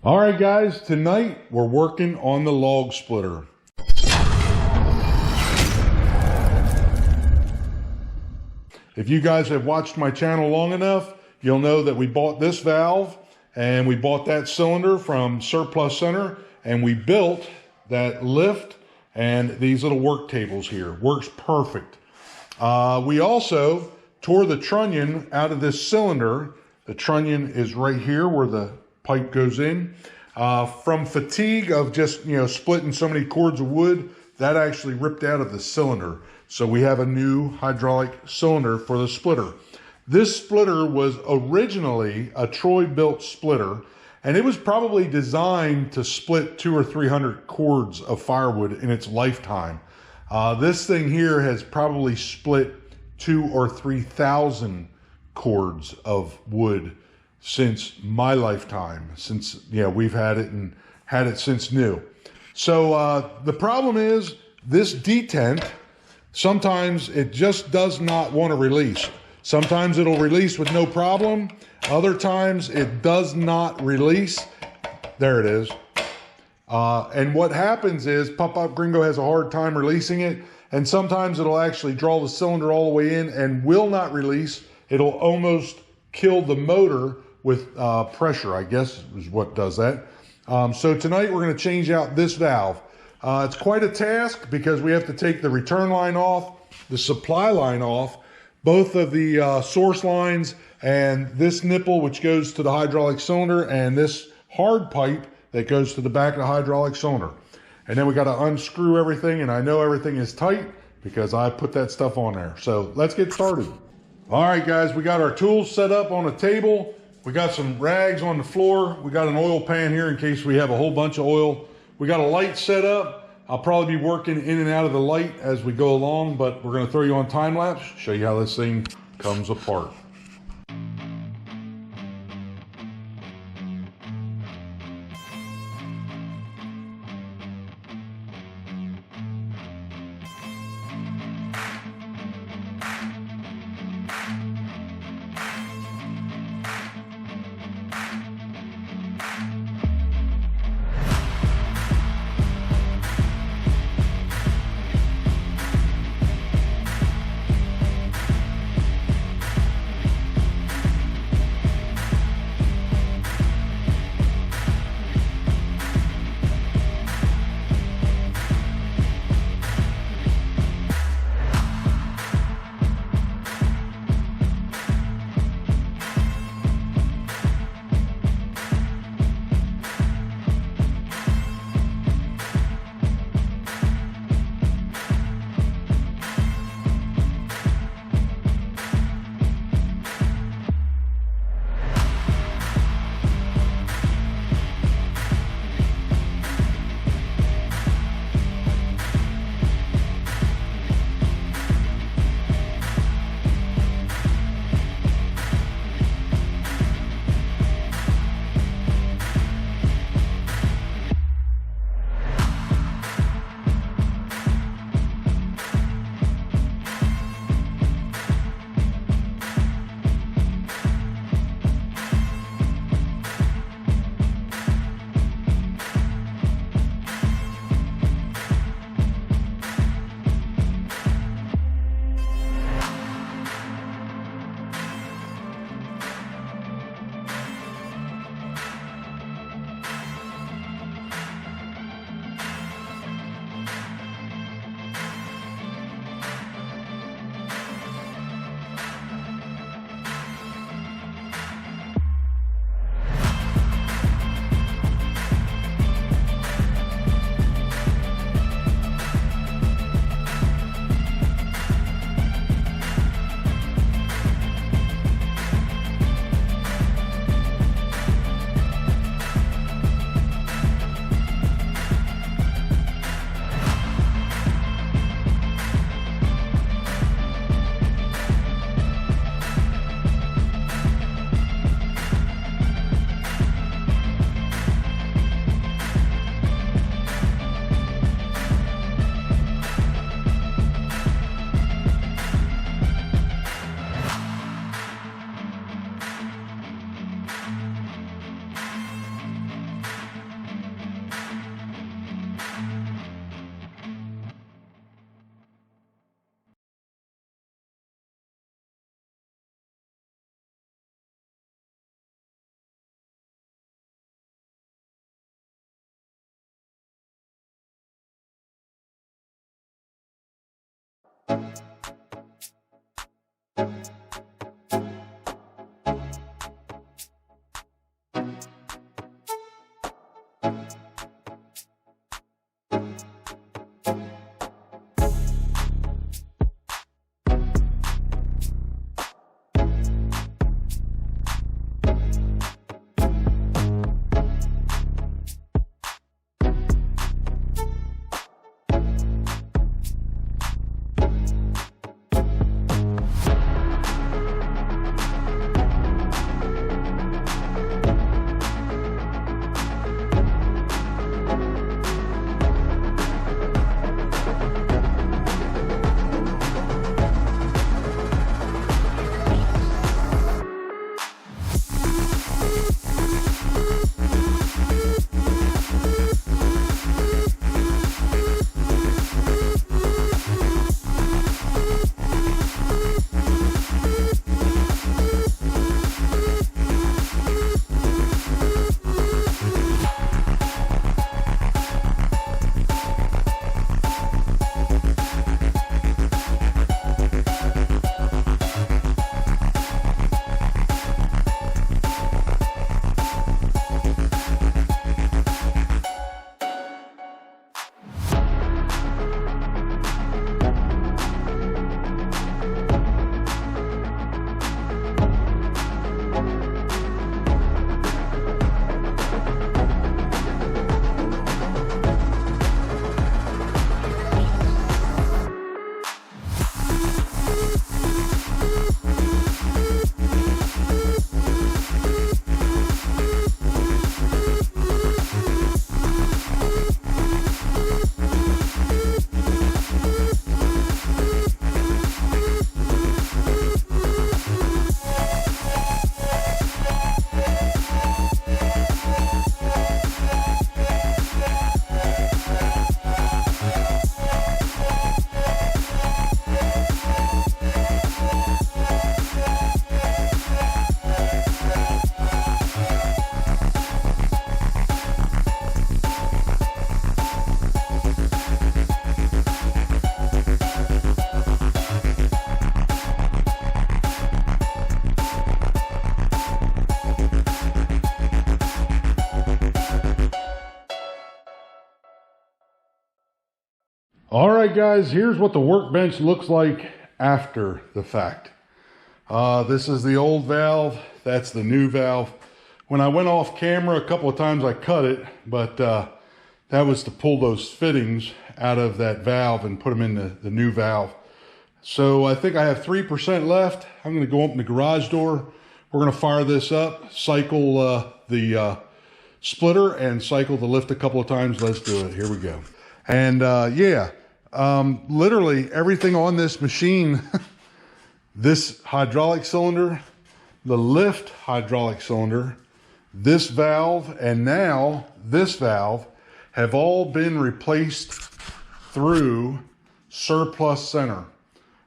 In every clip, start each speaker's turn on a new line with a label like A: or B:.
A: All right, guys, tonight we're working on the log splitter. If you guys have watched my channel long enough, you'll know that we bought this valve and we bought that cylinder from Surplus Center, and we built that lift and these little work tables here. Works perfect. We also tore the trunnion out of this cylinder. The trunnion is right here where the pipe goes in. From fatigue of just, splitting so many cords of wood, that actually ripped out of the cylinder. So we have a new hydraulic cylinder for the splitter. This splitter was originally a Troy Bilt splitter, and it was probably designed to split 200 or 300 cords of firewood in its lifetime. This thing here has probably split 2,000 or 3,000 cords of wood since my lifetime, since we've had it and had it since new. So the problem is this detent, sometimes it just does not want to release. Sometimes it'll release with no problem. Other times it does not release. There it is. And what happens is Pop-Up Gringo has a hard time releasing it, and sometimes it'll actually draw the cylinder all the way in and will not release. It'll almost kill the motor with pressure, I guess is what does that. So tonight we're going to change out this valve. It's quite a task because we have to take the return line off, the supply line off, both of the source lines, and this nipple which goes to the hydraulic cylinder, and this hard pipe that goes to the back of the hydraulic cylinder. And then we got to unscrew everything, and I know everything is tight because I put that stuff on there. So let's get started. All right, guys, we got our tools set up on a table. We got some rags on the floor. We got an oil pan here in case we have a whole bunch of oil. We got a light set up. I'll probably be working in and out of the light as we go along, but we're gonna throw you on time lapse, show you how this thing comes apart. All right, guys, here's what the workbench looks like after the fact. This is the old valve. That's the new valve. When I went off camera a couple of times, I cut it, but that was to pull those fittings out of that valve and put them in the new valve. So I think I have 3% left. I'm going to go open the garage door. We're going to fire this up, cycle the splitter, and cycle the lift a couple of times. Let's do it. Here we go. And literally everything on this machine, this hydraulic cylinder, the lift hydraulic cylinder, this valve, and now this valve have all been replaced through Surplus Center.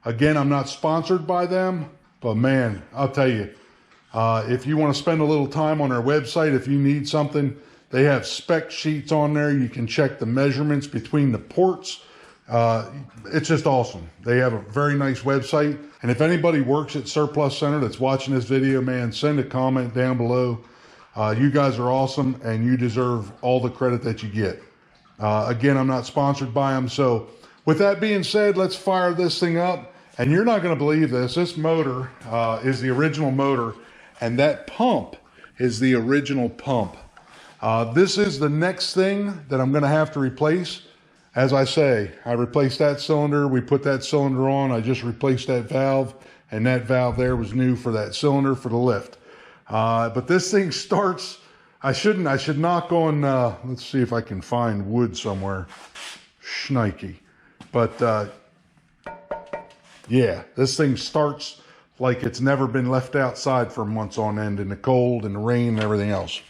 A: Again, I'm not sponsored by them, but man, I'll tell you, if you want to spend a little time on their website, if you need something, they have spec sheets on there. You can check the measurements between the ports. It's just awesome. They have a very nice website. And if anybody works at Surplus Center that's watching this video, man, send a comment down below. You guys are awesome, and you deserve all the credit that you get. Again, I'm not sponsored by them. So with that being said, let's fire this thing up. And you're not going to believe this. This motor is the original motor, and that pump is the original pump. This is the next thing that I'm going to have to replace. As I say, I replaced that cylinder. We put that cylinder on. I just replaced that valve, and that valve there was new for that cylinder for the lift. But this thing starts, I should knock on, let's see if I can find wood somewhere. Shnikey. But yeah, this thing starts like it's never been left outside for months on end in the cold and the rain and everything else.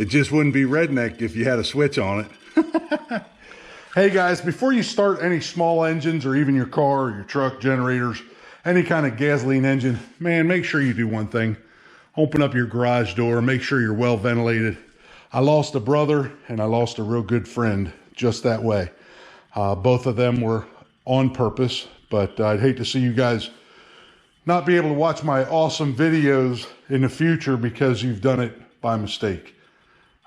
A: It just wouldn't be Redneck if you had a switch on it. Hey guys, before you start any small engines or even your car or your truck, generators, any kind of gasoline engine, man, make sure you do one thing. Open up your garage door, make sure you're well ventilated. I lost a brother and I lost a real good friend just that way. Both of them were on purpose, but I'd hate to see you guys not be able to watch my awesome videos in the future because you've done it by mistake.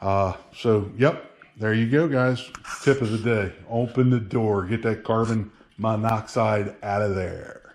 A: So, yep, there you go, guys. Tip of the day. Open the door. Get that carbon monoxide out of there.